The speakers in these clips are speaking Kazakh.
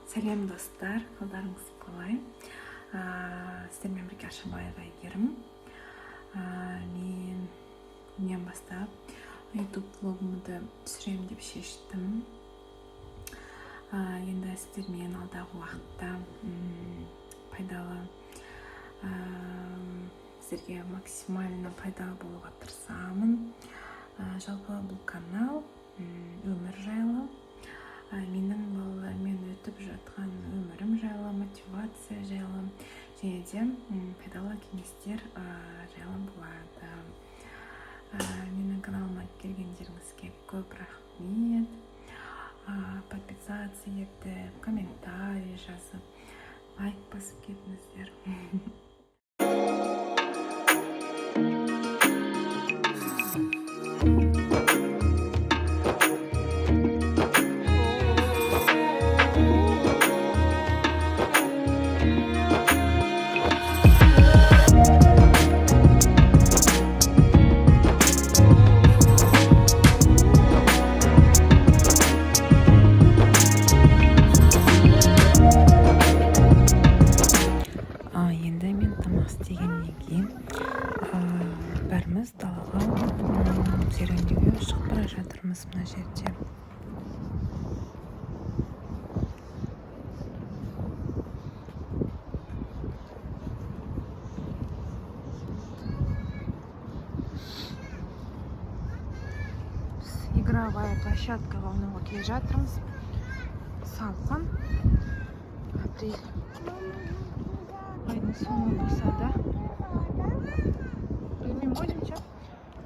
Сәлем достар, қалдарыңыз қалай? Сіздермен бірге Ашабаева Әйгерім. Мен бастап YouTube блогымды түсірем деп шештім. Енді сіздермен алдағы уақытта пайдалы, сіздерге максимально пайдалы болуға тырысамын. Жалпы бұл канал өмір жайлы, менің балалармен өтіп жатқан өмірім жайлы, мотивация жайлы, және де пайдалы кеңестер жайлы болады. Менің каналыма келгендеріңізге көп рахмет. Подписаться етіп, комментарий жазып, лайк басып кетіңіздер. Енді мен тамақ істегеннен кейін бәріміз далаға серуендеуге шығып бара жатырмыз мына жерде. Игровая площадкаға ойнауға келе жатырмыз. Салқын. Апрель айдың соңы болса да. Білмеймін ойынша.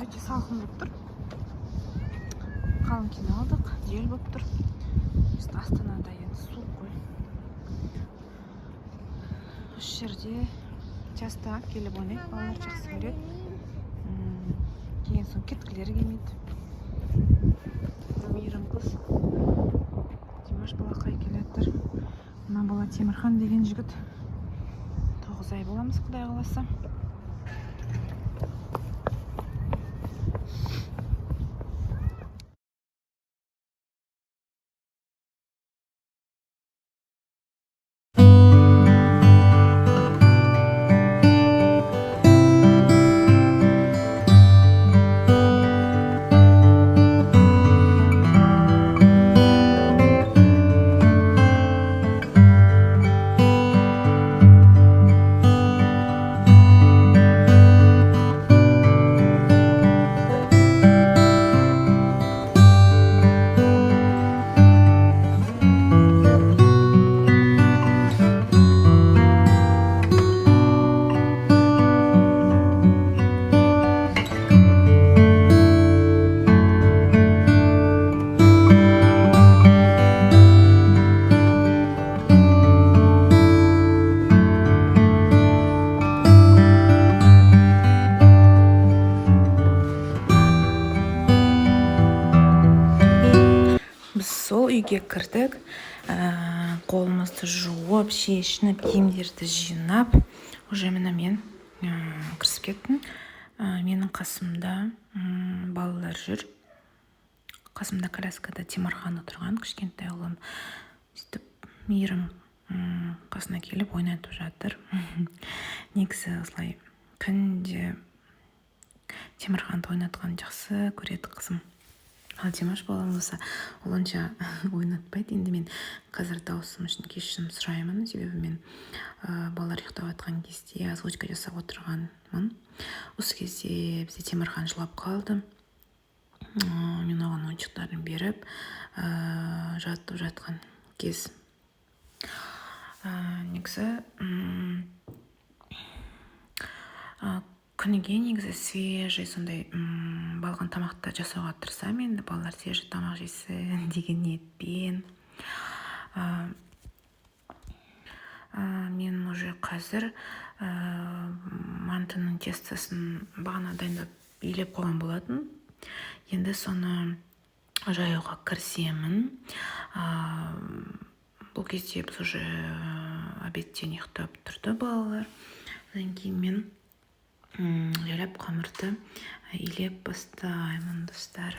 Өте салқын болып тұр. Қалың киім алдық, жел болып тұр. Астанада енді су қой. Осы жерде часто келіп ойнайды, балалар жақсы көреді. Кейін соң кеткілері келмейді. Мейірім қыз Димаш балақай келеді. Мына бала Темірхан деген жігіт. 9 ай боламыз, Құдай қаласа. Сол үйге кірдік, қолымызды жуып, шешініп, киімдерді жинап, уже мен кірісіп кеттім. Менің қасымда балалар жүр. Қасымда коляскада Темірхан отырған, кішкентай ұлым. Сөйтіп, мейірім қасына келіп ойнатып жатыр. Негізі осылай күнде Темірханды ойнатқан жақсы көреді қызым. Ал Димаш балам болса, ол онша ойнатпайды. Енді мен қазір даусым үшін кешірім сұраймын, себебі мен балалар ұйықтап жатқан кезде озвучка жасап отырғанмын. Осы кезде бізде Темірхан жылап қалды. Мен оған ойыншықтарын беріп, жатып жатқан кез. Негізі күніге негізі свежий сондай балған тамақты жасауға тырысам. Енді балалар свежий тамақ жесін деген ниетпен. Мен уже қазір мантының тестасын бағана дайындап илеп қойған болатын. Енді соны жаюға кірісемін. Бұл кезде біз уже обедтен ұйықтап тұрды балалар. Одан кейін мен жайлап қамырды илеп бастаймын достар.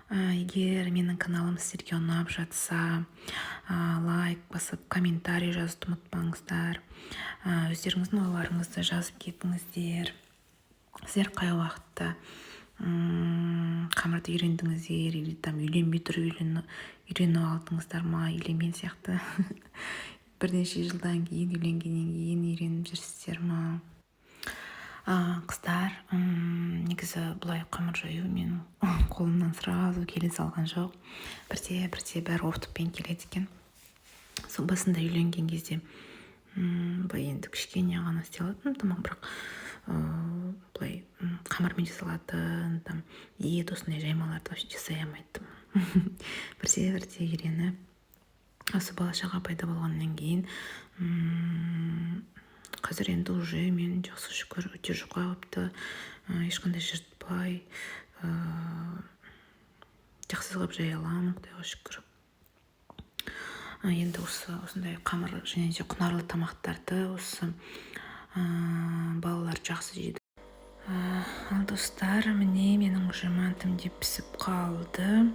егер менің каналым сіздерге ұнап жатса, лайк басып комментарий жазуды ұмытпаңыздар. Өздеріңіздің ойларыңызды жазып кетіңіздер. Сіздер қай уақытта қамырды үйрендіңіздер, или там үйленбей тұрып үйреніп алдыңыздар ма, или мен сияқты бірнеше жылдан кейін, үйленгеннен кейін үйреніп жүрсіздер ма? Қыздар, негізі бұлай қамыр жаю мен қолымнан сразу келе салған жоқ. Бірте бәрі опытпен келеді екен. Сол басында үйленген кезде былай енді кішкене ғана істей алатынмын тамақ, бірақ былай қамырмен жасалатын там ет осындай жаймаларды вообще жасай алмайтынмын. бірте үйреніп, осы бала-шаға пайда болғаннан кейін қазір енді уже мен жақсы шүкір өте жұқа қылыпты, ешқандай жыртпай жақсы қылып жай аламын, құдайға шүкір. Енді осындай қамыр және де құнарлы тамақтарды осы балалар жақсы жейді. Ал достар, міне менің уже мантым деп пісіп қалды.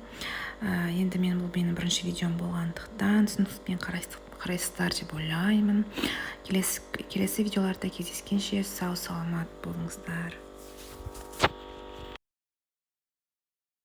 Енді бұл менің бірінші видеом болғандықтан түсіністікпен қарайсыздар деп ойлаймын. Келесі видеоларда кездескенше сау саламат болыңыздар.